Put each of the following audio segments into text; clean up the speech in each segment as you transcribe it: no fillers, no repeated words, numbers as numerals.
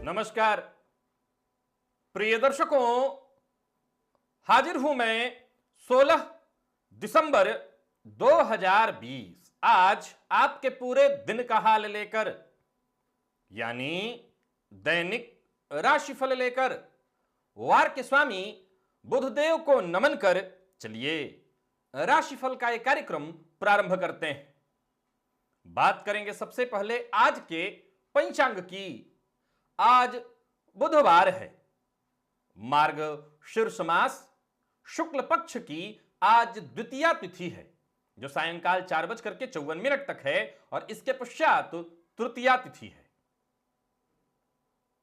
नमस्कार प्रिय दर्शकों, हाजिर हूं मैं 16 दिसंबर 2020 आज आपके पूरे दिन का हाल लेकर, यानी दैनिक राशिफल लेकर वार के स्वामी बुधदेव को नमन कर चलिए राशिफल का एक कार्यक्रम प्रारंभ करते हैं। बात करेंगे सबसे पहले आज के पंचांग की। आज बुधवार है, मार्ग शीर्ष मास शुक्ल पक्ष की आज द्वितीया तिथि है जो सायंकाल 4:54 तक है और इसके पश्चात तृतीया तिथि है।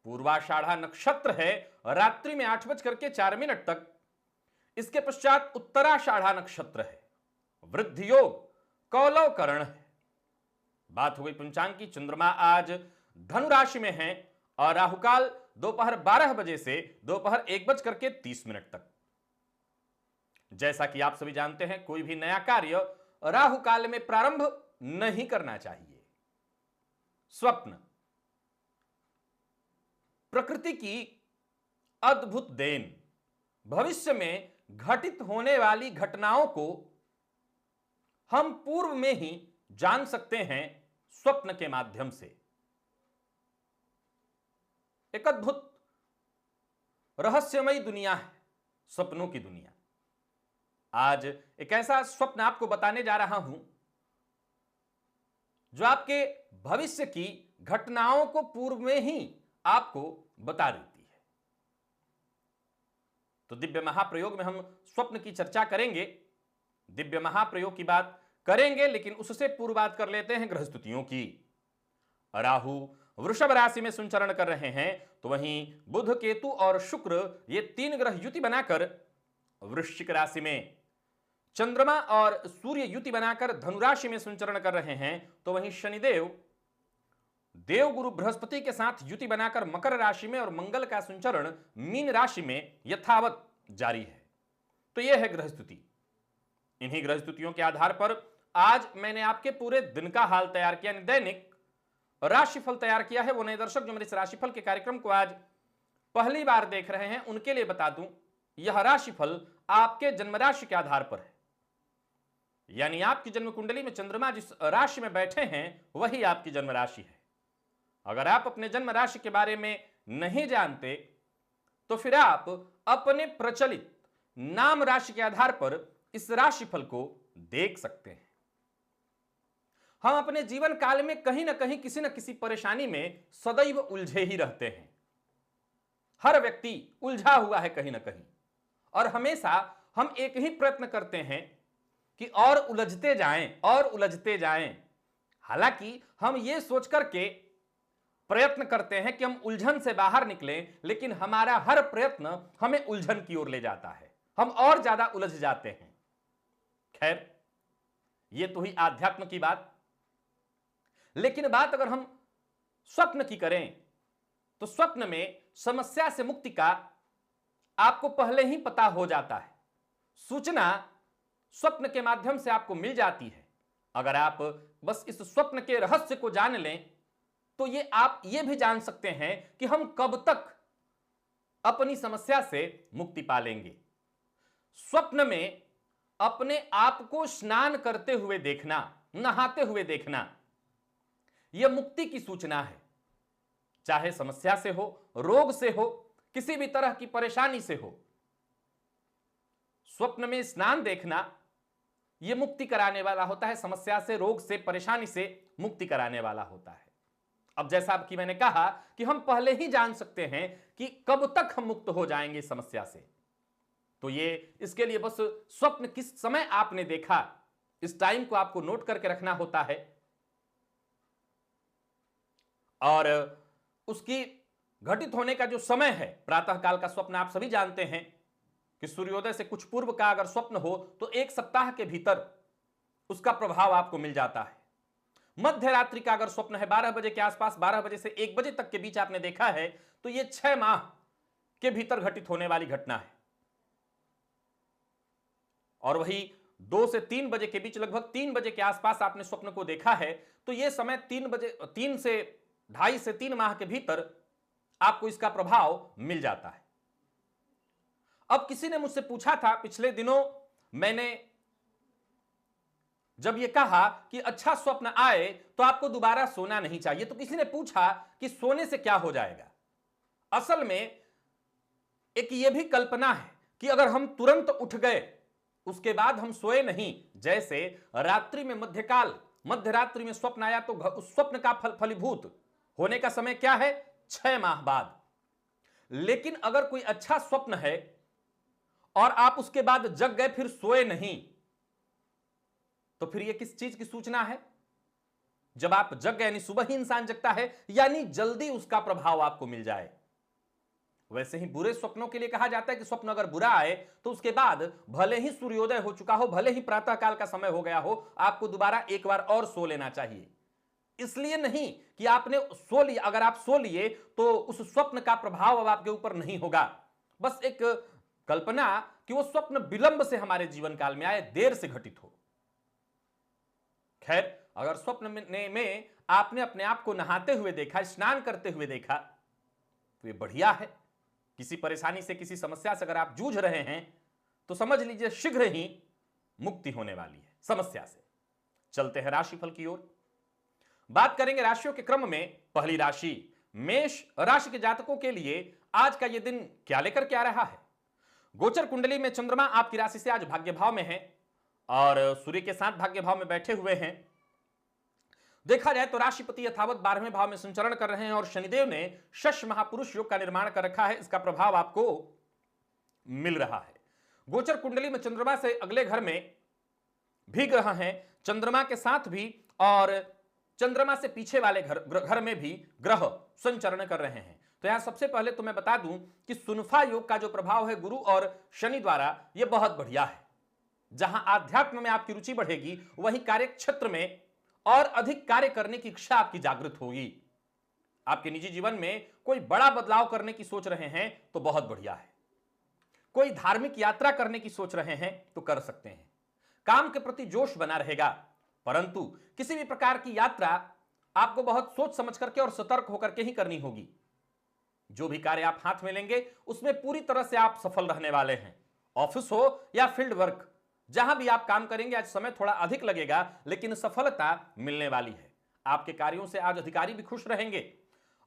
पूर्वाषाढ़ा नक्षत्र है रात्रि में 8:04 तक, इसके पश्चात उत्तराषाढ़ा नक्षत्र है। वृद्धि योग कौलव करण है। बात हो गई पंचांग की। चंद्रमा आज धनु राशि में है और राहुकाल दोपहर 12 बजे से दोपहर 1:30 तक। जैसा कि आप सभी जानते हैं, कोई भी नया कार्य राहुकाल में प्रारंभ नहीं करना चाहिए। स्वप्न प्रकृति की अद्भुत देन। भविष्य में घटित होने वाली घटनाओं को हम पूर्व में ही जान सकते हैं स्वप्न के माध्यम से। एक अद्भुत रहस्यमयी दुनिया है सपनों की दुनिया। आज एक ऐसा स्वप्न आपको बताने जा रहा हूं जो आपके भविष्य की घटनाओं को पूर्व में ही आपको बता देती है। तो दिव्य महाप्रयोग में हम स्वप्न की चर्चा करेंगे, दिव्य महाप्रयोग की बात करेंगे, लेकिन उससे पूर्व बात कर लेते हैं ग्रह स्थितियों की। राहु वृषभ राशि में संचरण कर रहे हैं, तो वहीं बुध केतु और शुक्र ये 3 ग्रह युति बनाकर वृश्चिक राशि में, चंद्रमा और सूर्य युति बनाकर धनु राशि में संचरण कर रहे हैं, तो वहीं शनिदेव देवगुरु बृहस्पति के साथ युति बनाकर मकर राशि में और मंगल का संचरण मीन राशि में यथावत जारी है। तो यह है ग्रह स्थिति। इन्हीं ग्रह स्थितियों के आधार पर आज मैंने आपके पूरे दिन का हाल तैयार किया, दैनिक राशिफल तैयार किया है। वो नए दर्शक जो मेरे इस राशिफल के कार्यक्रम को आज पहली बार देख रहे हैं, उनके लिए बता दूं, यह राशिफल आपके जन्म राशि के आधार पर है। यानी आपकी जन्म कुंडली में चंद्रमा जिस राशि में बैठे हैं वही आपकी जन्म राशि है। अगर आप अपने जन्म राशि के बारे में नहीं जानते तो फिर आप अपने प्रचलित नाम राशि के आधार पर इस राशिफल को देख सकते हैं। हम अपने जीवन काल में कहीं ना कहीं किसी न किसी परेशानी में सदैव उलझे ही रहते हैं। हर व्यक्ति उलझा हुआ है कहीं ना कहीं, और हमेशा हम एक ही प्रयत्न करते हैं कि और उलझते जाएं और उलझते जाएं। हालांकि हम ये सोच करके प्रयत्न करते हैं कि हम उलझन से बाहर निकलें, लेकिन हमारा हर प्रयत्न हमें उलझन की ओर ले जाता है, हम और ज्यादा उलझ जाते हैं। खैर, ये तो ही आध्यात्म की बात। लेकिन बात अगर हम स्वप्न की करें तो स्वप्न में समस्या से मुक्ति का आपको पहले ही पता हो जाता है। सूचना स्वप्न के माध्यम से आपको मिल जाती है। अगर आप बस इस स्वप्न के रहस्य को जान लें तो आप ये भी जान सकते हैं कि हम कब तक अपनी समस्या से मुक्ति पा लेंगे। स्वप्न में अपने आप को स्नान करते हुए देखना, नहाते हुए देखना, यह मुक्ति की सूचना है। चाहे समस्या से हो, रोग से हो, किसी भी तरह की परेशानी से हो, स्वप्न में स्नान देखना यह मुक्ति कराने वाला होता है। समस्या से, रोग से, परेशानी से मुक्ति कराने वाला होता है। अब जैसा कि मैंने कहा कि हम पहले ही जान सकते हैं कि कब तक हम मुक्त हो जाएंगे समस्या से, तो इसके लिए बस स्वप्न किस समय आपने देखा, इस टाइम को आपको नोट करके रखना होता है। और उसकी घटित होने का जो समय है, प्रातः काल का स्वप्न आप सभी जानते हैं कि सूर्योदय से कुछ पूर्व का अगर स्वप्न हो तो 1 सप्ताह के भीतर उसका प्रभाव आपको मिल जाता है। मध्य रात्रि का अगर स्वप्न है 12 बजे के आसपास, 12 बजे से 1 बजे तक के बीच आपने देखा है, तो यह 6 माह के भीतर घटित होने वाली घटना है। और वही 2 से 3 बजे के बीच, लगभग 3 बजे के आसपास आपने स्वप्न को देखा है, तो यह समय 3 से 2.5 से 3 माह के भीतर आपको इसका प्रभाव मिल जाता है। अब किसी ने मुझसे पूछा था पिछले दिनों, मैंने जब यह कहा कि अच्छा स्वप्न आए तो आपको दोबारा सोना नहीं चाहिए, तो किसी ने पूछा कि सोने से क्या हो जाएगा। असल में एक यह भी कल्पना है कि अगर हम तुरंत उठ गए उसके बाद हम सोए नहीं, जैसे रात्रि में मध्य रात्रि में स्वप्न आया तो उस स्वप्न का फलीभूत होने का समय क्या है? 6 माह बाद। लेकिन अगर कोई अच्छा स्वप्न है और आप उसके बाद जग गए फिर सोए नहीं, तो फिर यह किस चीज की सूचना है? जब आप जग गए यानी सुबह ही इंसान जगता है, यानी जल्दी उसका प्रभाव आपको मिल जाए। वैसे ही बुरे स्वप्नों के लिए कहा जाता है कि स्वप्न अगर बुरा आए तो उसके बाद भले ही सूर्योदय हो चुका हो, भले ही प्रातः काल का समय हो गया हो, आपको दोबारा एक बार और सो लेना चाहिए। इसलिए नहीं कि आपने सो लिया, अगर आप सो लिए तो उस स्वप्न का प्रभाव अब आपके ऊपर नहीं होगा। बस एक कल्पना कि वो स्वप्न विलंब से हमारे जीवन काल में आए, देर से घटित हो। खैर, अगर स्वप्न में आपने अपने आप को नहाते हुए देखा, स्नान करते हुए देखा, तो ये बढ़िया है। किसी परेशानी से, किसी समस्या से अगर आप जूझ रहे हैं तो समझ लीजिए शीघ्र ही मुक्ति होने वाली है समस्या से। चलते हैं राशिफल की ओर। बात करेंगे राशियों के क्रम में। पहली राशि मेष राशि के जातकों के लिए आज का यह दिन क्या लेकर के आ रहा है? गोचर कुंडली में चंद्रमा आपकी राशि से आज भाग्य भाव में है और सूर्य के साथ भाग्य भाव में बैठे हुए हैं। देखा जाए तो राशिपति यथावत 12वें भाव में संचरण कर रहे हैं और शनिदेव ने शश महापुरुष योग का निर्माण कर रखा है। इसका प्रभाव आपको मिल रहा है। गोचर कुंडली में चंद्रमा से अगले घर में भी ग्रह हैं, चंद्रमा के साथ भी और चंद्रमा से पीछे वाले घर में भी ग्रह संचरण कर रहे हैं। तो यहां सबसे पहले तो मैं बता दूं कि सुनफा योग का जो प्रभाव है गुरु और शनि द्वारा, यह बहुत बढ़िया है। जहां आध्यात्म में आपकी रुचि बढ़ेगी वहीं कार्य क्षेत्र में और अधिक कार्य करने की इच्छा आपकी जागृत होगी। आपके निजी जीवन में कोई बड़ा बदलाव करने की सोच रहे हैं तो बहुत बढ़िया है। कोई धार्मिक यात्रा करने की सोच रहे हैं तो कर सकते हैं। काम के प्रति जोश बना रहेगा, परंतु किसी भी प्रकार की यात्रा आपको बहुत सोच समझ करके और सतर्क होकर के ही करनी होगी। जो भी कार्य आप हाथ में लेंगे उसमें पूरी तरह से आप सफल रहने वाले हैं। ऑफिस हो या फील्ड वर्क, जहां भी आप काम करेंगे आज समय थोड़ा अधिक लगेगा लेकिन सफलता मिलने वाली है। आपके कार्यों से आज अधिकारी भी खुश रहेंगे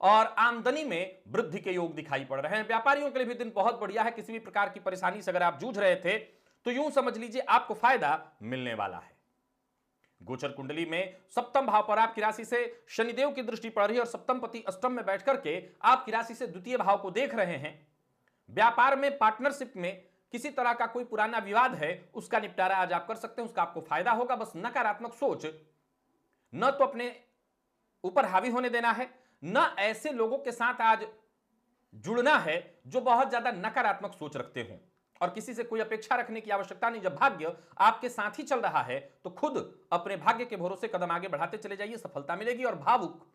और आमदनी में वृद्धि के योग दिखाई पड़ रहे हैं। व्यापारियों के लिए भी दिन बहुत बढ़िया है। किसी भी प्रकार की परेशानी से अगर आप जूझ रहे थे तो यूं समझ लीजिए आपको फायदा मिलने वाला है। गोचर कुंडली में सप्तम भाव पर आपकी राशि से शनिदेव की दृष्टि पड़ रही है और सप्तम पति अष्टम में बैठ करके आपकी राशि से द्वितीय भाव को देख रहे हैं। व्यापार में, पार्टनरशिप में किसी तरह का कोई पुराना विवाद है उसका निपटारा आज आप कर सकते हैं, उसका आपको फायदा होगा। बस नकारात्मक सोच न तो अपने ऊपर हावी होने देना है, न ऐसे लोगों के साथ आज जुड़ना है जो बहुत ज्यादा नकारात्मक सोच रखते हों। और किसी से कोई अपेक्षा रखने की आवश्यकता नहीं। जब भाग्य आपके साथ ही चल रहा है तो खुद अपने भाग्य के भरोसे कदम आगे बढ़ाते चले जाइए, सफलता मिलेगी। और भावुक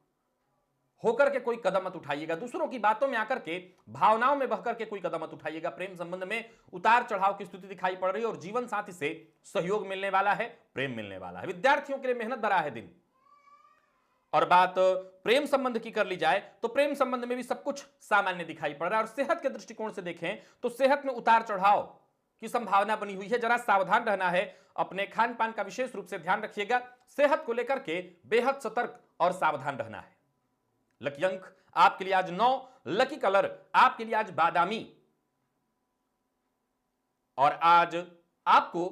होकर के कोई कदम मत उठाइएगा, दूसरों की बातों में आकर के, भावनाओं में बहकर के कोई कदम मत उठाइएगा। प्रेम संबंध में उतार चढ़ाव की स्थिति दिखाई पड़ रही है और जीवन साथी से सहयोग मिलने वाला है, प्रेम मिलने वाला है। विद्यार्थियों के लिए मेहनत भरा है दिन। और बात प्रेम संबंध की कर ली जाए तो प्रेम संबंध में भी सब कुछ सामान्य दिखाई पड़ रहा है। और सेहत के दृष्टिकोण से देखें तो सेहत में उतार चढ़ाव की संभावना बनी हुई है। जरा सावधान रहना है, अपने खान पान का विशेष रूप से ध्यान रखिएगा। सेहत को लेकर के बेहद सतर्क और सावधान रहना है। लकी अंक आपके लिए आज 9, लकी कलर आपके लिए आज बादामी। और आज आपको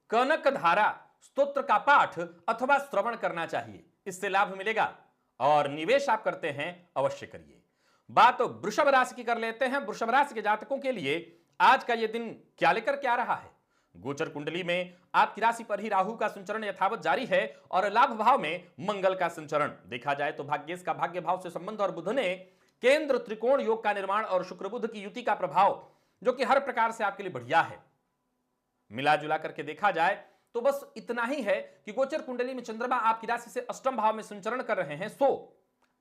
कनक धारा स्तोत्र का पाठ अथवा श्रवण करना चाहिए, इससे लाभ मिलेगा। और निवेश आप करते हैं अवश्य करिए। बात वृषभ राशि की कर लेते हैं। वृषभ राशि के जातकों के लिए आज का यह दिन क्या लेकर के आ रहा है? गोचर कुंडली में आपकी राशि पर ही राहु का संचरण यथावत जारी है और लाभ भाव में मंगल का संचरण। देखा जाए तो भाग्येश का भाग्य भाव से संबंध और बुध ने केंद्र त्रिकोण योग का निर्माण और शुक्र बुध की युति का प्रभाव, जो कि हर प्रकार से आपके लिए बढ़िया है। मिला जुला करके देखा जाए तो बस इतना ही है कि गोचर कुंडली में चंद्रमा आपकी राशि से अष्टम भाव में संचरण कर रहे हैं। सो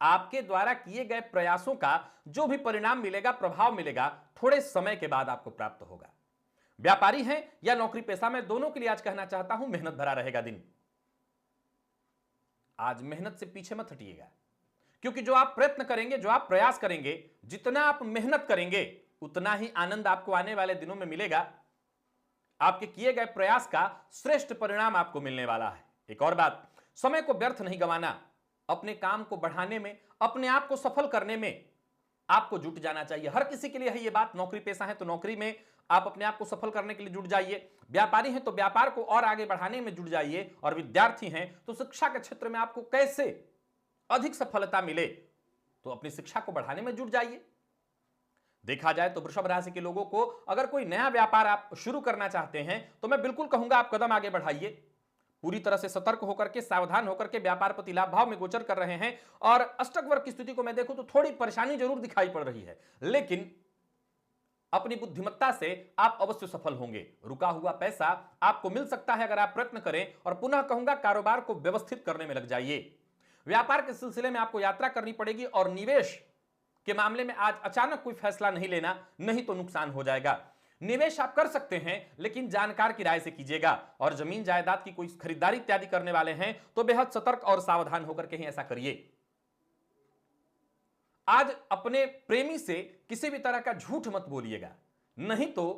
आपके द्वारा किए गए प्रयासों का जो भी परिणाम मिलेगा, प्रभाव मिलेगा, थोड़े समय के बाद आपको प्राप्त होगा। व्यापारी हैं या नौकरी पेशा में, दोनों के लिए आज कहना चाहता हूं मेहनत भरा रहेगा दिन। आज मेहनत से पीछे मत हटिएगा, क्योंकि जो आप प्रयत्न करेंगे, जो आप प्रयास करेंगे, जितना आप मेहनत करेंगे, उतना ही आनंद आपको आने वाले दिनों में मिलेगा। आपके किए गए प्रयास का श्रेष्ठ परिणाम आपको मिलने वाला है। एक और बात, समय को व्यर्थ नहीं गंवाना। अपने काम को बढ़ाने में, अपने आप को सफल करने में आपको जुट जाना चाहिए। हर किसी के लिए है ये बात। नौकरी पेशा है तो नौकरी में आप अपने आप को सफल करने के लिए जुट जाइए, व्यापारी हैं तो व्यापार को और आगे बढ़ाने में जुट जाइए, और विद्यार्थी हैं तो शिक्षा के क्षेत्र में आपको कैसे अधिक सफलता मिले तो अपनी शिक्षा को बढ़ाने में जुट जाइए। देखा जाए तो वृषभ राशि के लोगों को अगर कोई नया व्यापार आप शुरू करना चाहते हैं तो मैं बिल्कुल कहूंगा आप कदम आगे बढ़ाइए। पूरी तरह से सतर्क होकर के, सावधान होकर के व्यापार पति लाभ भाव में गोचर कर रहे हैं, और अष्टक वर्ग की स्थिति को मैं देखूं तो थोड़ी परेशानी जरूर दिखाई पड़ रही है, लेकिन अपनी बुद्धिमत्ता से आप अवश्य सफल होंगे। रुका हुआ पैसा आपको मिल सकता है अगर आप प्रयत्न करें, और पुनः कहूंगा कारोबार को व्यवस्थित करने में लग जाइए। व्यापार के सिलसिले में आपको यात्रा करनी पड़ेगी, और निवेश के मामले में आज अचानक कोई फैसला नहीं लेना, नहीं तो नुकसान हो जाएगा। निवेश आप कर सकते हैं लेकिन जानकार की राय से कीजिएगा, और जमीन जायदाद की कोई खरीदारी इत्यादि करने वाले हैं तो बेहद सतर्क और सावधान होकर के ही ऐसा करिए। आज अपने प्रेमी से किसी भी तरह का झूठ मत बोलिएगा, नहीं तो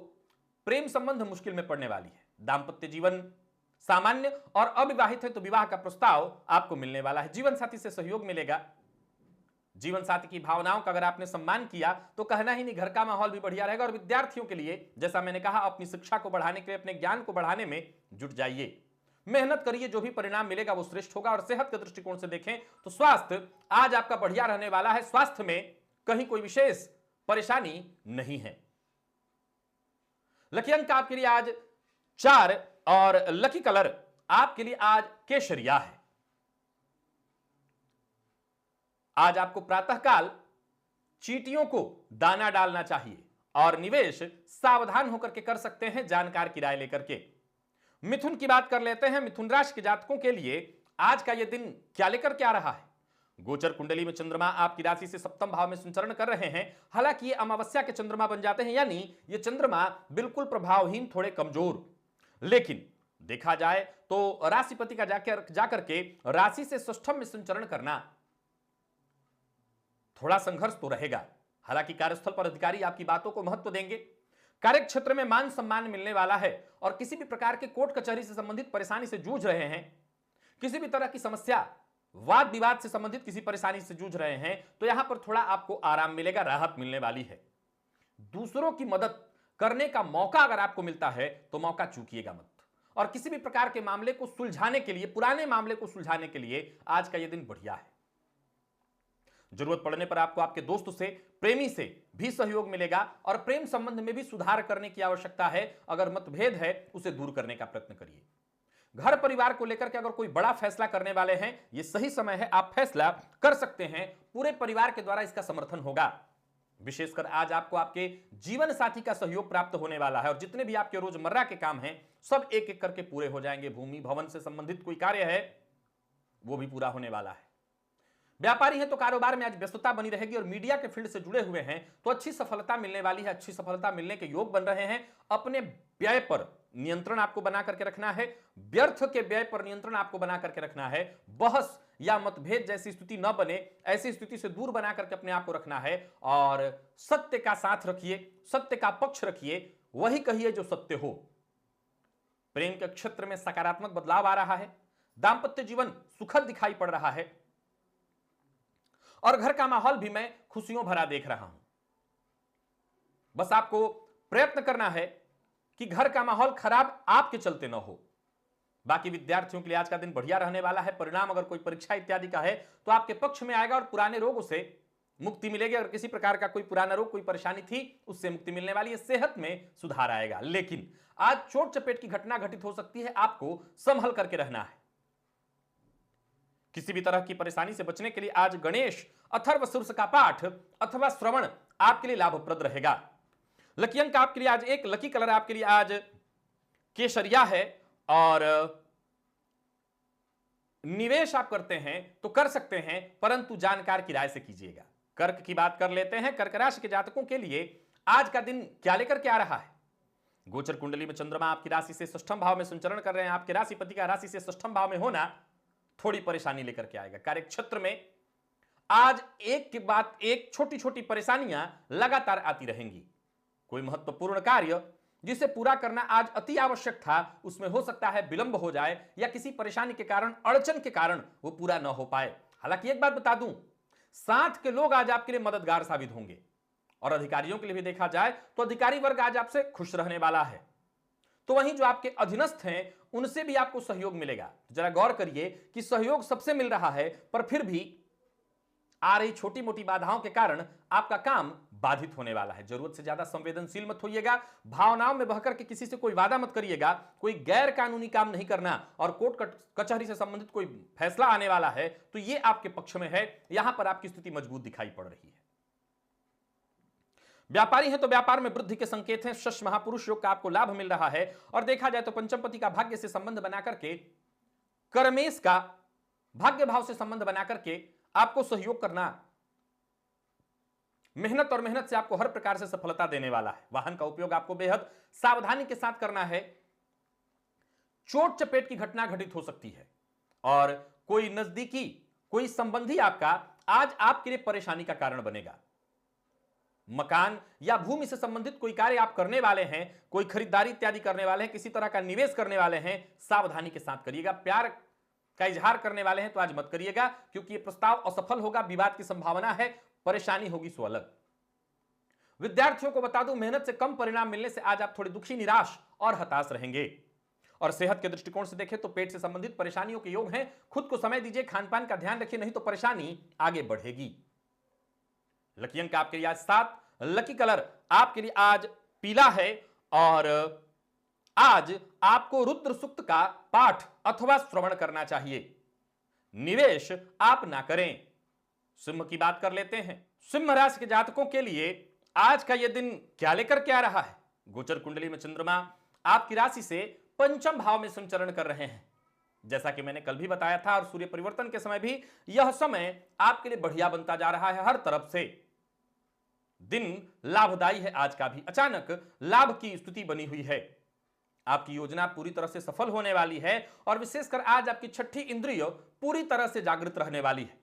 प्रेम संबंध मुश्किल में पड़ने वाली है। दांपत्य जीवन सामान्य, और अविवाहित है तो विवाह का प्रस्ताव आपको मिलने वाला है। जीवन साथी से सहयोग मिलेगा। जीवन साथी की भावनाओं का अगर आपने सम्मान किया तो कहना ही नहीं, घर का माहौल भी बढ़िया रहेगा। और विद्यार्थियों के लिए जैसा मैंने कहा, अपनी शिक्षा को बढ़ाने के लिए, अपने ज्ञान को बढ़ाने में जुट जाइए, मेहनत करिए, जो भी परिणाम मिलेगा वो श्रेष्ठ होगा। और सेहत के दृष्टिकोण से देखें तो स्वास्थ्य आज आपका बढ़िया रहने वाला है। स्वास्थ्य में कहीं कोई विशेष परेशानी नहीं है। लकी अंक आपके लिए आज 4, और लकी कलर आपके लिए आज केसरिया है। आज आपको प्रातःकाल चींटियों को दाना डालना चाहिए, और निवेश सावधान होकर के कर सकते हैं, जानकार की राय लेकर के। मिथुन की बात कर लेते हैं। मिथुन राशि के जातकों के लिए आज का यह दिन क्या लेकर के आ रहा है? गोचर कुंडली में चंद्रमा आपकी राशि से सप्तम भाव में संचरण कर रहे हैं। हालांकि ये अमावस्या के चंद्रमा बन जाते हैं, यानी ये चंद्रमा बिल्कुल प्रभावहीन, थोड़े कमजोर। लेकिन देखा जाए तो राशिपति का जाकर के राशि से षष्ठम में संचरण करना थोड़ा संघर्ष तो रहेगा। हालांकि कार्यस्थल पर अधिकारी आपकी बातों को महत्व देंगे। कार्य क्षेत्र में मान सम्मान मिलने वाला है, और किसी भी प्रकार के कोर्ट कचहरी से संबंधित परेशानी से जूझ रहे हैं, किसी भी तरह की समस्या, वाद विवाद से संबंधित किसी परेशानी से जूझ रहे हैं, तो यहां पर थोड़ा आपको आराम मिलेगा, राहत मिलने वाली है। दूसरों की मदद करने का मौका अगर आपको मिलता है तो मौका चूकिएगा मत। और किसी भी प्रकार के मामले को सुलझाने के लिए, पुराने मामले को सुलझाने के लिए आज का यह दिन बढ़िया है। जरूरत पड़ने पर आपको आपके दोस्त से, प्रेमी से भी सहयोग मिलेगा, और प्रेम संबंध में भी सुधार करने की आवश्यकता है। अगर मतभेद है उसे दूर करने का प्रयत्न करिए। घर परिवार को लेकर के अगर कोई बड़ा फैसला करने वाले हैं, यह सही समय है, आप फैसला कर सकते हैं। पूरे परिवार के द्वारा इसका समर्थन होगा। विशेषकर आज आपको आपके जीवन साथी का सहयोग प्राप्त होने वाला है, और जितने भी आपके रोजमर्रा के काम हैं सब एक एक करके पूरे हो जाएंगे। भूमि भवन से संबंधित कोई कार्य है वो भी पूरा होने वाला है। व्यापारी हैं तो कारोबार में आज व्यस्तता बनी रहेगी, और मीडिया के फील्ड से जुड़े हुए हैं तो अच्छी सफलता मिलने वाली है, अच्छी सफलता मिलने के योग बन रहे हैं। अपने व्यय पर नियंत्रण आपको बना करके रखना है, व्यर्थ के व्यय पर नियंत्रण आपको बना करके रखना है। बहस या मतभेद जैसी स्थिति न बने, ऐसी स्थिति से दूर बना करके अपने आप को रखना है, और सत्य का साथ रखिए, सत्य का पक्ष रखिए, वही कहिए जो सत्य हो। प्रेम के क्षेत्र में सकारात्मक बदलाव आ रहा है। दांपत्य जीवन सुखद दिखाई पड़ रहा है, और घर का माहौल भी मैं खुशियों भरा देख रहा हूं। बस आपको प्रयत्न करना है कि घर का माहौल खराब आपके चलते न हो। बाकी विद्यार्थियों के लिए आज का दिन बढ़िया रहने वाला है। परिणाम अगर कोई परीक्षा इत्यादि का है तो आपके पक्ष में आएगा, और पुराने रोगों से मुक्ति मिलेगी। अगर किसी प्रकार का कोई पुराना रोग, कोई परेशानी थी, उससे मुक्ति मिलने वाली है। सेहत में सुधार आएगा। लेकिन आज चोट चपेट की घटना घटित हो सकती है, आपको संभल करके रहना है। किसी भी तरह की परेशानी से बचने के लिए आज गणेश अथर्वशीर्ष का पाठ अथवा श्रवण आपके लिए लाभप्रद रहेगा। लकी अंक आपके लिए आज 1, लकी कलर आपके लिए आज केसरिया है, और निवेश आप करते हैं तो कर सकते हैं, परंतु जानकार की राय से कीजिएगा। कर्क की बात कर लेते हैं। कर्क राशि के जातकों के लिए आज का दिन क्या लेकर के आ रहा है? गोचर कुंडली में चंद्रमा आपकी राशि से षष्ठम भाव में संचरण कर रहे हैं। आपके राशिपति का राशि से षष्ठम भाव में होना थोड़ी परेशानी लेकर के आएगा। कार्य क्षेत्र में आज एक के बाद एक छोटी छोटी परेशानियां लगातार आती रहेंगी। कोई महत्वपूर्ण कार्य जिसे पूरा करना आज अति आवश्यक था, उसमें हो सकता है विलंब हो जाए या किसी परेशानी के कारण, अड़चन के कारण वो पूरा न हो पाए। हालांकि एक बात बता दूं, साथ के लोग आज आपके लिए मददगार साबित होंगे और अधिकारियों के लिए भी देखा जाए तो अधिकारी वर्ग आज आपसे खुश रहने वाला है। तो वहीं जो आपके अधीनस्थ हैं उनसे भी आपको सहयोग मिलेगा। जरा गौर करिए कि सहयोग सबसे मिल रहा है, पर फिर भी आ रही छोटी मोटी बाधाओं के कारण आपका काम बाधित होने वाला है। जरूरत से ज्यादा संवेदनशील मत होइएगा, भावनाओं में बहकर के किसी से कोई वादा मत करिएगा। कोई गैर कानूनी काम नहीं करना और कोर्ट कचहरी से संबंधित कोई फैसला आने वाला है तो यह आपके पक्ष में है। यहां पर आपकी स्थिति मजबूत दिखाई पड़ रही है। व्यापारी हैं तो व्यापार में वृद्धि के संकेत हैं। शश महापुरुष योग का आपको लाभ मिल रहा है और देखा जाए तो पंचमपति का भाग्य से संबंध बनाकर के, कर्मेश का भाग्य भाव से संबंध बनाकर के आपको सहयोग करना, मेहनत और मेहनत से आपको हर प्रकार से सफलता देने वाला है। वाहन का उपयोग आपको बेहद सावधानी के साथ करना है। चोट चपेट की घटना घटित हो सकती है और कोई नजदीकी, कोई संबंधी आपका आज आपके लिए परेशानी का कारण बनेगा। मकान या भूमि से संबंधित कोई कार्य आप करने वाले हैं, कोई खरीदारी इत्यादि करने वाले हैं, किसी तरह का निवेश करने वाले हैं, सावधानी के साथ करिएगा। प्यार का इजहार करने वाले हैं तो आज मत करिएगा, क्योंकि यह प्रस्ताव असफल होगा, विवाद की संभावना है, परेशानी होगी सो अलग। विद्यार्थियों को बता दूं, मेहनत से कम परिणाम मिलने से आज आप थोड़े दुखी, निराश और हताश रहेंगे। और सेहत के दृष्टिकोण से देखें तो पेट से संबंधित परेशानियों के योग हैं। खुद को समय दीजिए, खान पान का ध्यान रखिए, नहीं तो परेशानी आगे बढ़ेगी। लकी अंक आपके लिए आज 7, लकी कलर आपके लिए आज पीला है और आज आपको रुद्र सूक्त का पाठ अथवा श्रवण करना चाहिए। निवेश आप ना करें। सिंह की बात कर लेते हैं। सिंह राशि के जातकों के लिए आज का यह दिन क्या लेकर के आ रहा है? गोचर कुंडली में चंद्रमा आपकी राशि से पंचम भाव में संचरण कर रहे हैं। जैसा कि मैंने कल भी बताया था और सूर्य परिवर्तन के समय भी, यह समय आपके लिए बढ़िया बनता जा रहा है। हर तरफ से दिन लाभदायी है। आज का भी अचानक लाभ की स्थिति बनी हुई है। आपकी योजना पूरी तरह से सफल होने वाली है और विशेषकर आज आपकी छठी इंद्रिय पूरी तरह से जागृत रहने वाली है।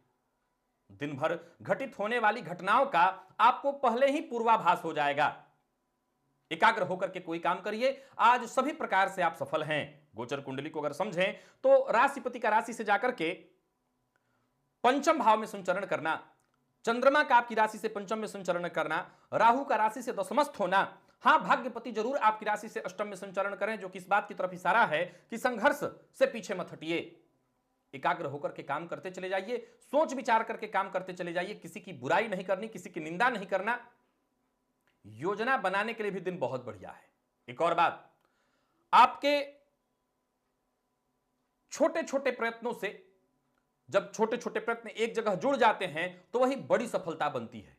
दिन भर घटित होने वाली घटनाओं का आपको पहले ही पूर्वाभास हो जाएगा। एकाग्र होकर के कोई काम करिए, आज सभी प्रकार से आप सफल हैं। गोचर कुंडली को अगर समझें तो राशिपति का राशि से जाकर के पंचम भाव में संचरण करना, चंद्रमा का आपकी राशि से पंचम में संचरण करना, राहु का राशि से दशमस्थ होना। हां, भाग्यपति जरूर आपकी राशि से अष्टम में संचरण करें, जो कि इस बात की तरफ इशारा है कि संघर्ष से पीछे मत हटिए। एकाग्र होकर के काम करते चले जाइए, सोच विचार करके काम करते चले जाइए। किसी की बुराई नहीं करनी, किसी की निंदा नहीं करना। योजना बनाने के लिए भी दिन बहुत बढ़िया है। एक और बात, आपके छोटे छोटे प्रयत्नों से जब छोटे छोटे प्रयत्न एक जगह जुड़ जाते हैं तो वही बड़ी सफलता बनती है।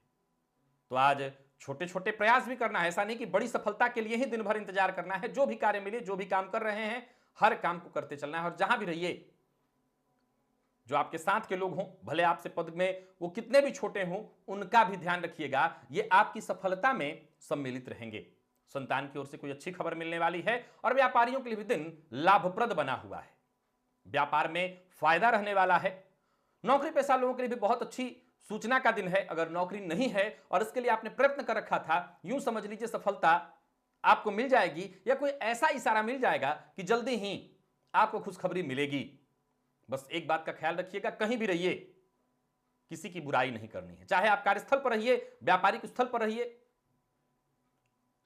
तो आज छोटे छोटे प्रयास भी करना है, ऐसा नहीं कि बड़ी सफलता के लिए ही दिन भर इंतजार करना है। जो भी कार्य मिले, जो भी काम कर रहे हैं, हर काम को करते चलना है। और जहां भी रहिए, जो आपके साथ के लोग हों, भले आपसे पद में वो कितने भी छोटे हों, उनका भी ध्यान रखिएगा। ये आपकी सफलता में सम्मिलित रहेंगे। संतान की ओर से कोई अच्छी खबर मिलने वाली है और व्यापारियों के लिए भी दिन लाभप्रद बना हुआ है। व्यापार में फायदा रहने वाला है। नौकरी पेशा लोगों के लिए भी बहुत अच्छी सूचना का दिन है। अगर नौकरी नहीं है और इसके लिए आपने प्रयत्न कर रखा था, यूं समझ लीजिए सफलता आपको मिल जाएगी, या कोई ऐसा इशारा मिल जाएगा कि जल्दी ही आपको खुशखबरी मिलेगी। बस एक बात का ख्याल रखिएगा, कहीं भी रहिए, किसी की बुराई नहीं करनी है। चाहे आप कार्यस्थल पर रहिए, व्यापारिक स्थल पर रहिए,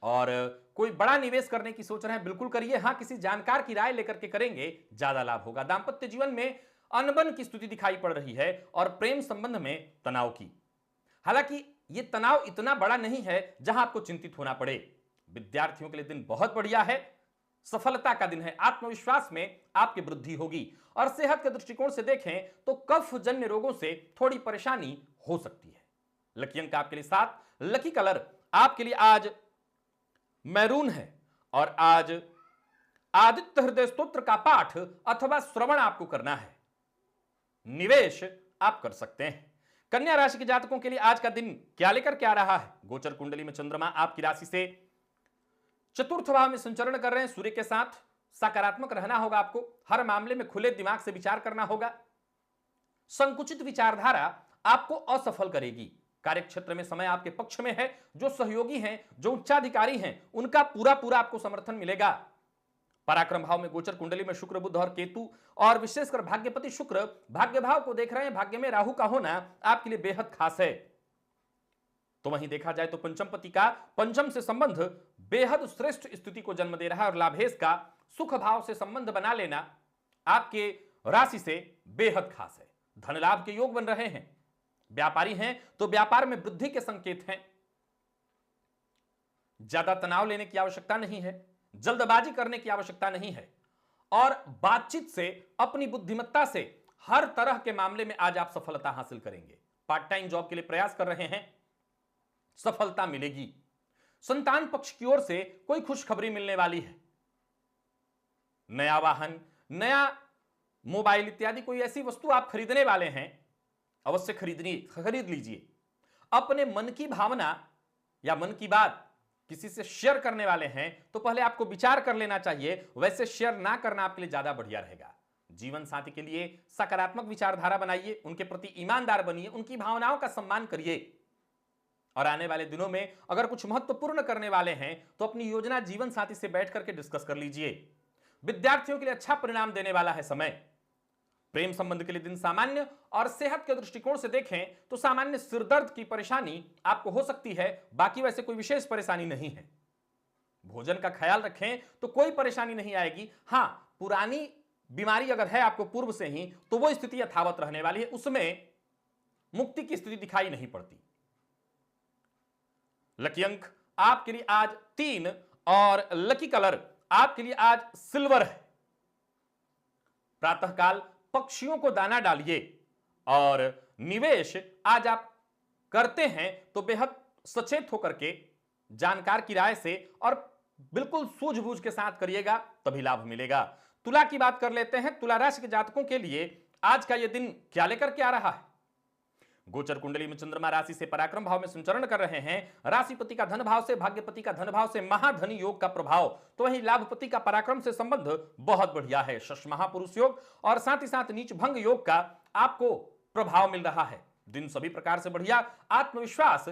और कोई बड़ा निवेश करने की सोच रहे हैं, बिल्कुल करिए। हां, किसी जानकार की राय लेकर के करेंगे, ज्यादा लाभ होगा। दांपत्य जीवन में अनबन की स्थिति दिखाई पड़ रही है और प्रेम संबंध में तनाव की। हालांकि यह तनाव इतना बड़ा नहीं है जहां आपको चिंतित होना पड़े। विद्यार्थियों के लिए दिन बहुत बढ़िया है, सफलता का दिन है। आत्मविश्वास में आपकी वृद्धि होगी। और सेहत के दृष्टिकोण से देखें तो कफ जन्य रोगों से थोड़ी परेशानी हो सकती है। लकी अंक आपके लिए 7, लकी कलर आपके लिए आज मैरून है और आज आदित्य हृदय स्तोत्र का पाठ अथवा श्रवण आपको करना है। निवेश आप कर सकते हैं। कन्या राशि के जातकों के लिए आज का दिन क्या लेकर के आ रहा है? गोचर कुंडली में चंद्रमा आपकी राशि से चतुर्थ भाव में संचरण कर रहे हैं। सूर्य के साथ सकारात्मक रहना होगा। आपको हर मामले में खुले दिमाग से विचार करना होगा। संकुचित विचारधारा आपको असफल करेगी। कार्यक्षेत्र में समय आपके पक्ष में है। जो सहयोगी हैं, जो उच्चाधिकारी हैं, उनका पूरा पूरा आपको समर्थन मिलेगा। पराक्रम भाव में गोचर कुंडली में शुक्र, बुध और केतु और विशेषकर भाग्यपति शुक्र भाग्य भाव को देख रहे हैं। भाग्य में राहु का होना आपके लिए बेहद खास है। तो वहीं देखा जाए तो पंचमपति का पंचम से संबंध बेहद श्रेष्ठ स्थिति को जन्म दे रहा है और लाभेश का सुख भाव से संबंध बना लेना आपके राशि से बेहद खास है। धन लाभ के योग बन रहे हैं। व्यापारी हैं तो व्यापार में वृद्धि के संकेत हैं। ज्यादा तनाव लेने की आवश्यकता नहीं है, जल्दबाजी करने की आवश्यकता नहीं है और बातचीत से, अपनी बुद्धिमत्ता से हर तरह के मामले में आज आप सफलता हासिल करेंगे। पार्ट टाइम जॉब के लिए प्रयास कर रहे हैं, सफलता मिलेगी। संतान पक्ष की ओर से कोई खुशखबरी मिलने वाली है। नया वाहन, नया मोबाइल इत्यादि कोई ऐसी वस्तु आप खरीदने वाले हैं, अवश्य खरीद लीजिए। अपने मन की भावना या मन की बात किसी से शेयर करने वाले हैं तो पहले आपको विचार कर लेना चाहिए। वैसे शेयर ना करना आपके लिए ज्यादा बढ़िया रहेगा। जीवन साथी के लिए सकारात्मक विचारधारा बनाइए, उनके प्रति ईमानदार बनिए, उनकी भावनाओं का सम्मान करिए। और आने वाले दिनों में अगर कुछ महत्वपूर्ण करने वाले हैं तो अपनी योजना जीवन साथी से बैठ करके डिस्कस कर लीजिए। विद्यार्थियों के लिए अच्छा परिणाम देने वाला है समय। प्रेम संबंध के लिए दिन सामान्य और सेहत के दृष्टिकोण से देखें तो सामान्य सिरदर्द की परेशानी आपको हो सकती है, बाकी वैसे कोई विशेष परेशानी नहीं है। भोजन का ख्याल रखें तो कोई परेशानी नहीं आएगी। हां, पुरानी बीमारी अगर है आपको पूर्व से ही तो वो स्थिति यथावत रहने वाली है, उसमें मुक्ति की स्थिति दिखाई नहीं पड़ती। लकी अंक आपके लिए आज 3 और लकी कलर आपके लिए आज सिल्वर है। प्रातःकाल पक्षियों को दाना डालिए और निवेश आज आप करते हैं तो बेहद सचेत होकर के, जानकार की राय से और बिल्कुल सूझबूझ के साथ करिएगा, तभी लाभ मिलेगा। तुला की बात कर लेते हैं। तुला राशि के जातकों के लिए आज का यह दिन क्या लेकर के आ रहा है? गोचर कुंडली में चंद्रमा राशि से पराक्रम भाव में संचरण कर रहे हैं। राशिपति का धन भाव से, भाग्यपति का धन भाव से महाधनी योग का प्रभाव, तो वहीं लाभपति का पराक्रम से संबंध बहुत बढ़िया है। शश महापुरुष योग और साथ ही साथ नीच भंग योग का आपको प्रभाव मिल रहा है। दिन सभी प्रकार से बढ़िया, आत्मविश्वास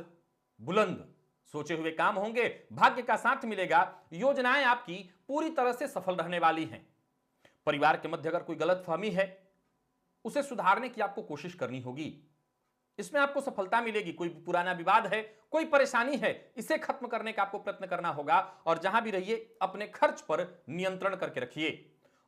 बुलंद, सोचे हुए काम होंगे, भाग्य का साथ मिलेगा, योजनाएं आपकी पूरी तरह से सफल रहने वाली हैं। परिवार के मध्य अगर कोई गलतफहमी है उसे सुधारने की आपको कोशिश करनी होगी, इसमें आपको सफलता मिलेगी। कोई पुराना विवाद है, कोई परेशानी है, इसे खत्म करने का आपको प्रयत्न करना होगा और जहां भी रहिए अपने खर्च पर नियंत्रण करके रखिए।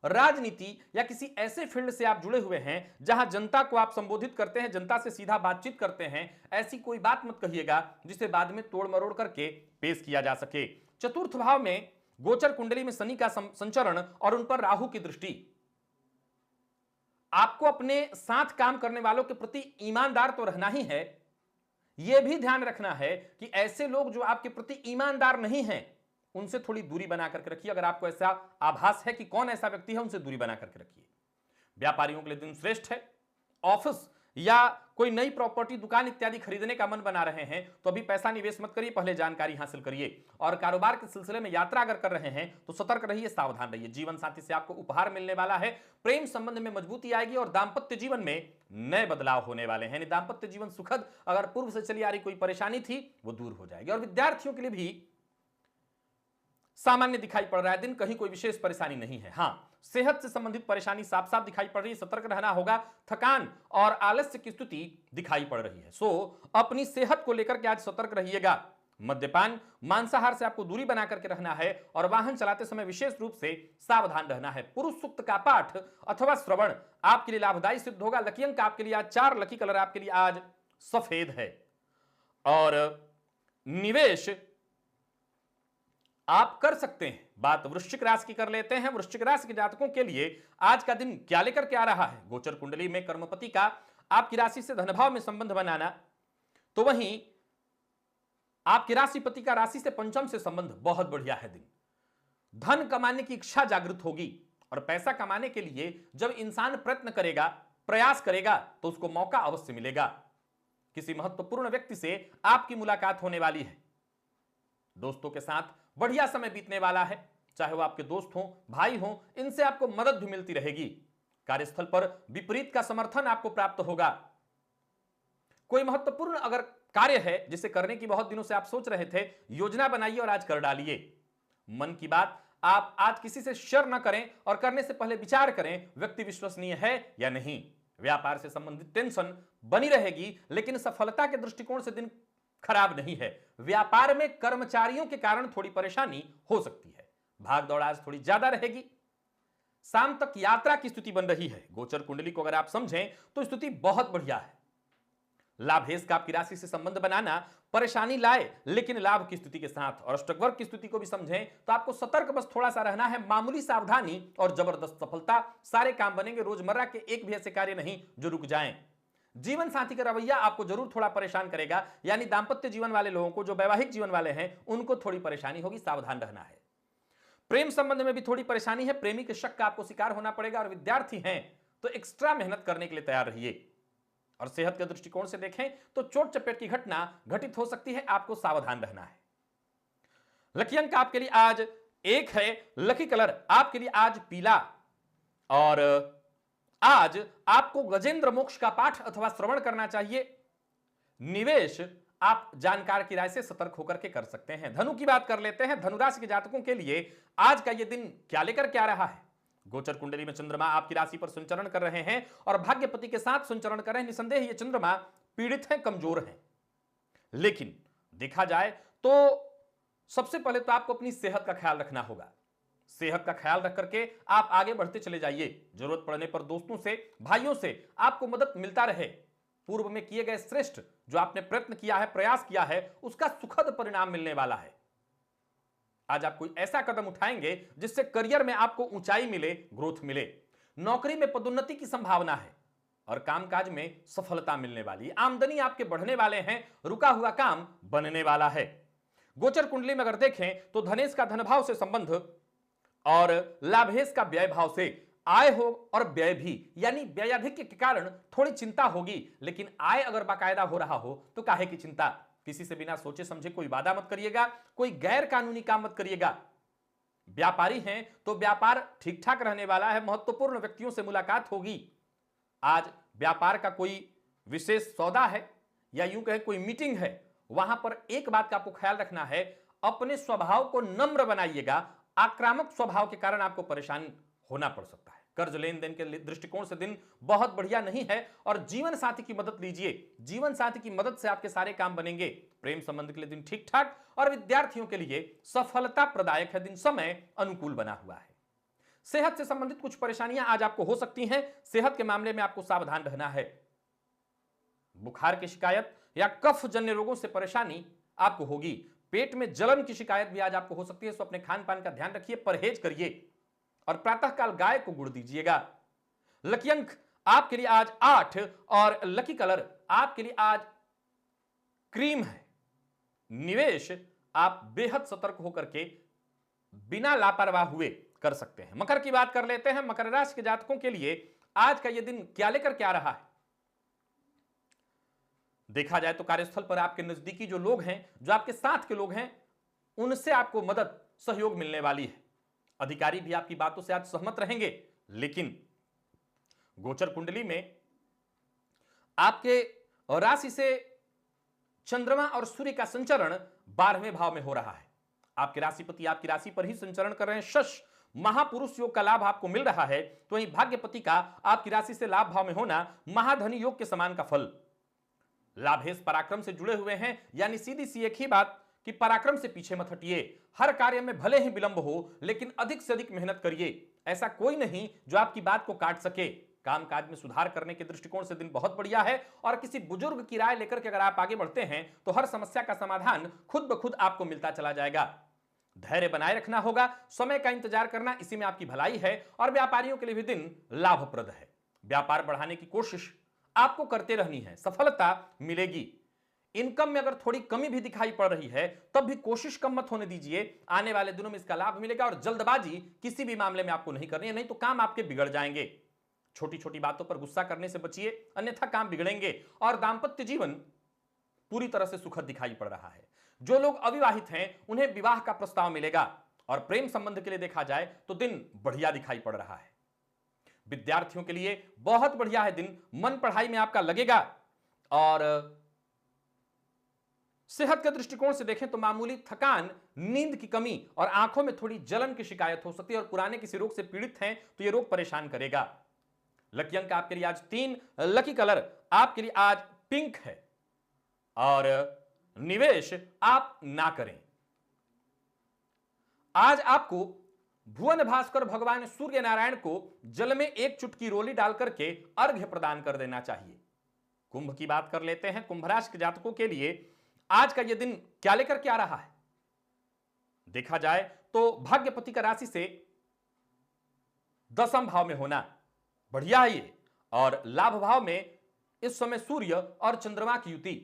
राजनीति या किसी ऐसे फील्ड से आप जुड़े हुए हैं जहां जनता को आप संबोधित करते हैं, जनता से सीधा बातचीत करते हैं, ऐसी कोई बात मत कहिएगा जिसे बाद में तोड़ मरोड़ करके पेश किया जा सके। चतुर्थ भाव में गोचर कुंडली में शनि का संचरण और उन पर राहु की दृष्टि, आपको अपने साथ काम करने वालों के प्रति ईमानदार तो रहना ही है, यह भी ध्यान रखना है कि ऐसे लोग जो आपके प्रति ईमानदार नहीं हैं उनसे थोड़ी दूरी बना करके रखिए। अगर आपको ऐसा आभास है कि कौन ऐसा व्यक्ति है, उनसे दूरी बना करके रखिए। व्यापारियों के लिए दिन श्रेष्ठ है। ऑफिस या कोई नई प्रॉपर्टी, दुकान इत्यादि खरीदने का मन बना रहे हैं तो अभी पैसा निवेश मत करिए, पहले जानकारी हासिल करिए। और कारोबार के सिलसिले में यात्रा अगर कर रहे हैं तो सतर्क रहिए, सावधान रहिए। जीवन साथी से आपको उपहार मिलने वाला है। प्रेम संबंध में मजबूती आएगी और दाम्पत्य जीवन में नए बदलाव होने वाले हैं। दाम्पत्य जीवन सुखद, अगर पूर्व से चली आ रही कोई परेशानी थी वो दूर हो जाएगी। और विद्यार्थियों के लिए भी सामान्य दिखाई पड़ रहा है दिन, कहीं कोई विशेष परेशानी नहीं है। हां, सेहत से संबंधित परेशानी साफ साफ दिखाई पड़ रही है, सतर्क रहना होगा। थकान और आलस्य की स्थिति दिखाई पड़ रही है, सो अपनी सेहत को लेकर के आज सतर्क रहिएगा। मद्यपान, मांसाहार से आपको दूरी बना करके रहना है और वाहन चलाते समय विशेष रूप से सावधान रहना है। पुरुष सूक्त का पाठ अथवा श्रवण आपके लिए लाभदायी सिद्ध होगा। लकी अंक आपके लिए आज 4, लकी कलर आपके लिए आज सफेद है। और निवेश आप कर सकते हैं। बात वृश्चिक राशि की कर लेते हैं। वृश्चिक राशि के जातकों के लिए आज का दिन क्या लेकर के आ रहा है? गोचर कुंडली में कर्मपति का आपकी राशि से धनभाव में संबंध बनाना, तो वहीं आपकी राशिपति का राशि से पंचम से संबंध बहुत बढ़िया है दिन। धन कमाने की इच्छा जागृत होगी और पैसा कमाने के लिए जब इंसान प्रयत्न करेगा, प्रयास करेगा तो उसको मौका अवश्य मिलेगा। किसी महत्वपूर्ण व्यक्ति से आपकी मुलाकात होने वाली है। दोस्तों के साथ बढ़िया समय बीतने वाला है, चाहे वो आपके दोस्त हों, भाई हों, इनसे आपको मदद भी मिलती रहेगी। कार्यस्थल पर विपरीत का समर्थन आपको प्राप्त होगा। कोई महत्वपूर्ण अगर कार्य है जिसे करने की बहुत दिनों से आप सोच रहे थे, योजना बनाइए और आज कर डालिए। मन की बात आप आज किसी से शेयर ना करें और करने से पहले विचार करें व्यक्ति विश्वसनीय है या नहीं। व्यापार से संबंधित टेंशन बनी रहेगी, लेकिन सफलता के दृष्टिकोण से दिन खराब नहीं है। व्यापार में कर्मचारियों के कारण थोड़ी परेशानी हो सकती है, भाग दौड़ आज थोड़ी ज्यादा रहेगी। शाम तक यात्रा की स्थिति बन रही है। गोचर कुंडली को अगर आप समझें तो स्थिति बहुत बढ़िया है। लाभेश का आपकी राशि से संबंध बनाना परेशानी लाए, लेकिन लाभ की स्थिति के साथ। और अष्टक की स्थिति को भी समझें तो आपको सतर्क बस थोड़ा सा रहना है। मामूली सावधानी और जबरदस्त सफलता, सारे काम बनेंगे। रोजमर्रा के एक भी ऐसे कार्य नहीं जो रुक जाएं। जीवन साथी का रवैया आपको जरूर थोड़ा परेशान करेगा, यानी दाम्पत्य जीवन वाले लोगों को, जो वैवाहिक जीवन वाले हैं, उनको थोड़ी परेशानी होगी, सावधान रहना है। प्रेम संबंध में भी थोड़ी परेशानी है, प्रेमी के शक का आपको शिकार होना पड़ेगा। और विद्यार्थी हैं तो एक्स्ट्रा मेहनत करने के लिए तैयार रहिए। और सेहत के दृष्टिकोण से देखें तो चोट चपेट की घटना घटित हो सकती है, आपको सावधान रहना है। लकी अंक आपके लिए आज 1 है। लकी कलर आपके लिए आज पीला। और आज आपको गजेंद्र मोक्ष का पाठ अथवा श्रवण करना चाहिए। निवेश आप जानकार की राय से सतर्क होकर के कर सकते हैं। धनु की बात कर लेते हैं। धनु राशि के जातकों के लिए आज का यह दिन क्या लेकर क्या रहा है। गोचर कुंडली में चंद्रमा आपकी राशि पर संचरण कर रहे हैं और भाग्यपति के साथ संचरण कर रहे हैं। निसंदेह ये चंद्रमा पीड़ित हैं, कमजोर हैं, लेकिन देखा जाए तो सबसे पहले तो आपको अपनी सेहत का ख्याल रखना होगा। सेहत का ख्याल रख करके आप आगे बढ़ते चले जाइए। जरूरत पड़ने पर दोस्तों से, भाइयों से आपको मदद मिलता रहे। पूर्व में किए गए श्रेष्ठ जो आपने प्रयत्न किया है, प्रयास किया है, उसका सुखद परिणाम मिलने वाला है। आज आप कोई ऐसा कदम उठाएंगे जिससे करियर में आपको ऊंचाई मिले, ग्रोथ मिले। नौकरी में पदोन्नति की संभावना है और कामकाज में सफलता मिलने वाली। आमदनी आपके बढ़ने वाले हैं, रुका हुआ काम बनने वाला है। गोचर कुंडली में अगर देखें तो धनेश का धन भाव से संबंध और लाभेश का व्यय भाव से आय हो और व्यय भी, यानी व्ययाधिक्य के कारण थोड़ी चिंता होगी, लेकिन आय अगर बाकायदा हो रहा हो तो काहे की चिंता। किसी से बिना सोचे समझे कोई वादा मत करिएगा, कोई गैर कानूनी काम मत करिएगा। व्यापारी हैं तो व्यापार ठीक ठाक रहने वाला है। महत्वपूर्ण व्यक्तियों से मुलाकात होगी। आज व्यापार का कोई विशेष सौदा है या यूं कहें कोई मीटिंग है, वहां पर एक बात का आपको ख्याल रखना है, अपने स्वभाव को नम्र बनाइएगा। आक्रामक स्वभाव के कारण आपको परेशान होना पड़ सकता है। कर्ज लेन देन के दृष्टिकोण से दिन बहुत बढ़िया नहीं है और जीवन साथी की मदद लीजिए। जीवन साथी की मदद से आपके सारे काम बनेंगे। प्रेम संबंध के लिए दिन ठीक ठाक और विद्यार्थियों के लिए सफलता प्रदायक है दिन। समय अनुकूल बना हुआ है। सेहत से संबंधित कुछ परेशानियां आज आपको हो सकती हैं। सेहत के मामले में आपको सावधान रहना है। बुखार की शिकायत या कफ जन्य रोगों से परेशानी आपको होगी। पेट में जलन की शिकायत भी आज आपको हो सकती है, सो अपने खान पान का ध्यान रखिए, परहेज करिए और प्रातःकाल गाय को गुड़ दीजिएगा। लकी अंक आपके लिए आज 8 और लकी कलर आपके लिए आज क्रीम है। निवेश आप बेहद सतर्क होकर के बिना लापरवाह हुए कर सकते हैं। मकर की बात कर लेते हैं। मकर राशि के जातकों के लिए आज का यह दिन क्या लेकर क्या रहा है। देखा जाए तो कार्यस्थल पर आपके नजदीकी जो लोग हैं, जो आपके साथ के लोग हैं, उनसे आपको मदद, सहयोग मिलने वाली है। अधिकारी भी आपकी बातों से आज सहमत रहेंगे, लेकिन गोचर कुंडली में आपके राशि से चंद्रमा और सूर्य का संचरण 12वें भाव में हो रहा है। आपके राशिपति आपकी राशि पर ही संचरण कर रहे हैं। शश महापुरुष योग का लाभ आपको मिल रहा है, तो वहीं भाग्यपति का आपकी राशि से लाभ भाव में होना महाधनी योग के समान का फल। लाभेश पराक्रम से जुड़े हुए हैं, यानी सीधी सी एक ही बात कि पराक्रम से पीछे मत हटिए। हर कार्य में भले ही विलंब हो, लेकिन अधिक से अधिक मेहनत करिए। ऐसा कोई नहीं जो आपकी बात को काट सके। कामकाज में सुधार करने के दृष्टिकोण से दिन बहुत बढ़िया है और किसी बुजुर्ग की राय लेकर के अगर आप आगे बढ़ते हैं तो हर समस्या का समाधान खुद ब खुद आपको मिलता चला जाएगा। धैर्य बनाए रखना होगा, समय का इंतजार करना, इसी में आपकी भलाई है। और व्यापारियों के लिए भी दिन लाभप्रद है। व्यापार बढ़ाने की कोशिश आपको करते रहनी है, सफलता मिलेगी। इनकम में अगर थोड़ी कमी भी दिखाई पड़ रही है तब भी कोशिश कम मत होने दीजिए। आने वाले दिनों में इसका लाभ मिलेगा और जल्दबाजी किसी भी मामले में आपको नहीं करनी है, नहीं तो काम आपके बिगड़ जाएंगे। छोटी छोटी बातों पर गुस्सा करने से बचिए, अन्यथा काम बिगड़ेंगे। और दांपत्य जीवन पूरी तरह से सुखद दिखाई पड़ रहा है। जो लोग अविवाहित हैं उन्हें विवाह का प्रस्ताव मिलेगा। और प्रेम संबंध के लिए देखा जाए तो दिन बढ़िया दिखाई पड़ रहा है। विद्यार्थियों के लिए बहुत बढ़िया है दिन। मन पढ़ाई में आपका लगेगा और सेहत के दृष्टिकोण से देखें तो मामूली थकान, नींद की कमी और आंखों में थोड़ी जलन की शिकायत हो सकती है और पुराने किसी रोग से पीड़ित हैं तो यह रोग परेशान करेगा। लकी अंक आपके लिए आज 3, लकी कलर आपके लिए आज पिंक है और निवेश आप ना करें। आज आपको भुवन भास्कर भगवान सूर्य नारायण को जल में 1 चुटकी रोली डालकर के अर्घ्य प्रदान कर देना चाहिए। कुंभ की बात कर लेते हैं। कुंभ राशि के जातकों के लिए आज का यह दिन क्या लेकर के आ रहा है? देखा जाए तो भाग्यपति का राशि से 10वें भाव में होना बढ़िया है ये, और लाभ भाव में इस समय सूर्य और चंद्रमा की युति।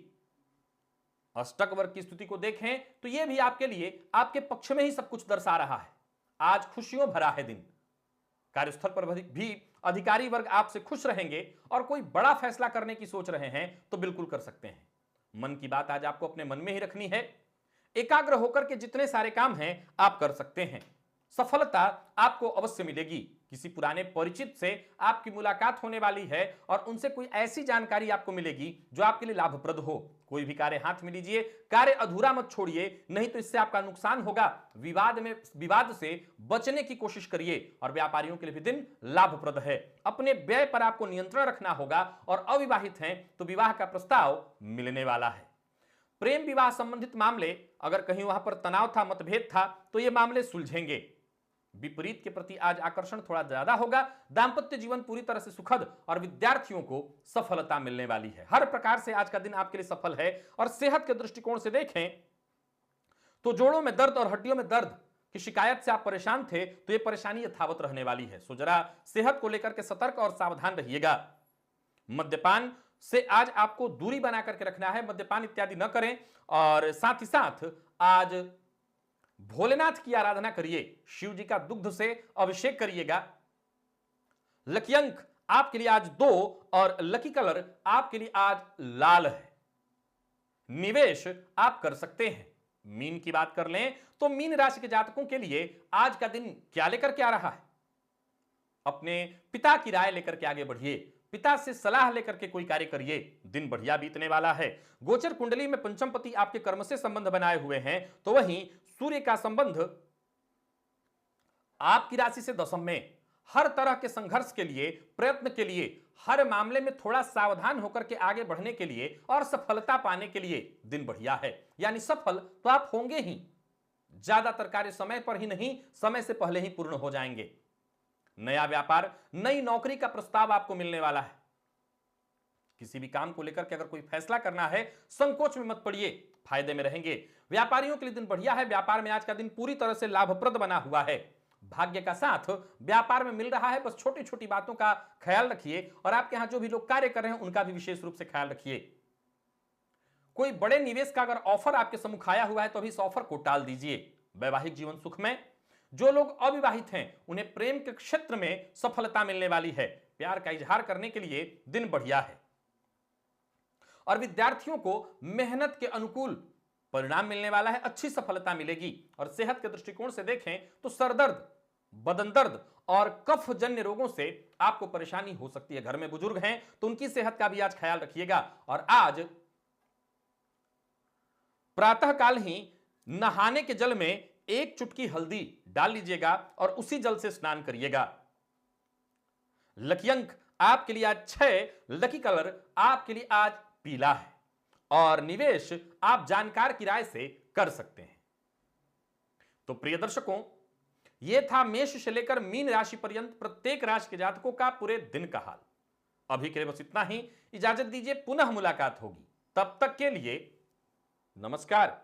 अष्टक वर्ग की स्थिति को देखें तो यह भी आपके लिए आपके पक्ष में ही सब कुछ दर्शा रहा है। आज खुशियों भरा है दिन। कार्यस्थल पर भी अधिकारी वर्ग आपसे खुश रहेंगे और कोई बड़ा फैसला करने की सोच रहे हैं तो बिल्कुल कर सकते हैं। मन की बात आज आपको अपने मन में ही रखनी है। एकाग्र होकर के जितने सारे काम हैं आप कर सकते हैं। सफलता आपको अवश्य मिलेगी। किसी पुराने परिचित से आपकी मुलाकात होने वाली है और उनसे कोई ऐसी जानकारी आपको मिलेगी जो आपके लिए लाभप्रद हो। कोई भी कार्य हाथ में लीजिए, कार्य अधूरा मत छोड़िए, नहीं तो इससे आपका नुकसान होगा। विवाद से बचने की कोशिश करिए और व्यापारियों के लिए भी दिन लाभप्रद है। अपने व्यय पर आपको नियंत्रण रखना होगा और अविवाहित हैं तो विवाह का प्रस्ताव मिलने वाला है। प्रेम विवाह संबंधित मामले अगर कहीं वहां पर तनाव था, मतभेद था, तो ये मामले सुलझेंगे। विपरीत के प्रति आज आकर्षण थोड़ा ज्यादा होगा। दांपत्य जीवन पूरी तरह से सुखद और विद्यार्थियों को सफलता मिलने वाली है। हर प्रकार से आज का दिन आपके लिए सफल है। और सेहत के दृष्टिकोण से देखें तो जोड़ों में दर्द और हड्डियों में दर्द की शिकायत से आप परेशान थे तो यह परेशानी यथावत रहने वाली है। सो जरा सेहत को लेकर के सतर्क और सावधान रहिएगा। मद्यपान से आज आपको दूरी बना करके रखना है। मद्यपान इत्यादि न करें और साथ ही साथ आज भोलेनाथ की आराधना करिए। शिव जी का दुग्ध से अभिषेक करिएगा। लकी अंक आपके लिए आज 2 और लकी कलर आपके लिए आज लाल है। निवेश आप कर सकते हैं। मीन की बात कर लें तो मीन राशि के जातकों के लिए आज का दिन क्या लेकर के आ रहा है? अपने पिता की राय लेकर के आगे बढ़िए। पिता से सलाह लेकर के कोई कार्य करिए। दिन बढ़िया बीतने वाला है। गोचर कुंडली में पंचम पति आपके कर्म से संबंध बनाए हुए हैं तो वहीं सूर्य का संबंध आपकी राशि से 10वें में। हर तरह के संघर्ष के लिए, प्रयत्न के लिए, हर मामले में थोड़ा सावधान होकर के आगे बढ़ने के लिए और सफलता पाने के लिए दिन बढ़िया है। यानी सफल तो आप होंगे ही। ज्यादातर कार्य समय पर ही नहीं, समय से पहले ही पूर्ण हो जाएंगे। नया व्यापार, नई नौकरी का प्रस्ताव आपको मिलने वाला है। किसी भी काम को लेकर के अगर कोई फैसला करना है, संकोच में मत पड़िए, फायदे में रहेंगे। व्यापारियों के लिए दिन बढ़िया है। व्यापार में आज का दिन पूरी तरह से लाभप्रद बना हुआ है। भाग्य का साथ व्यापार में मिल रहा है। बस छोटी छोटी बातों का ख्याल रखिए और आपके यहां जो भी लोग कार्य कर रहे हैं उनका भी विशेष रूप से ख्याल रखिए। कोई बड़े निवेश का अगर ऑफर आपके सम्मुख आया हुआ है तो अभी इस ऑफर को टाल दीजिए। वैवाहिक जीवन सुख में। जो लोग अविवाहित हैं उन्हें प्रेम के क्षेत्र में सफलता मिलने वाली है। प्यार का इजहार करने के लिए दिन बढ़िया है। और विद्यार्थियों को मेहनत के अनुकूल परिणाम मिलने वाला है। अच्छी सफलता मिलेगी। और सेहत के दृष्टिकोण से देखें तो सरदर्द, बदन दर्द और कफ जन्य रोगों से आपको परेशानी हो सकती है। घर में बुजुर्ग हैं तो उनकी सेहत का भी आज ख्याल रखिएगा। और आज प्रातः काल ही नहाने के जल में 1 चुटकी हल्दी डाल लीजिएगा और उसी जल से स्नान करिएगा। लकी अंक आपके लिए आज 6, लकी कलर आपके लिए आज पीला है और निवेश आप जानकार की राय से कर सकते हैं। तो प्रिय दर्शकों, यह था मेष से लेकर मीन राशि पर्यंत प्रत्येक राशि के जातकों का पूरे दिन का हाल। अभी के लिए बस इतना ही। इजाजत दीजिए, पुनः मुलाकात होगी। तब तक के लिए नमस्कार।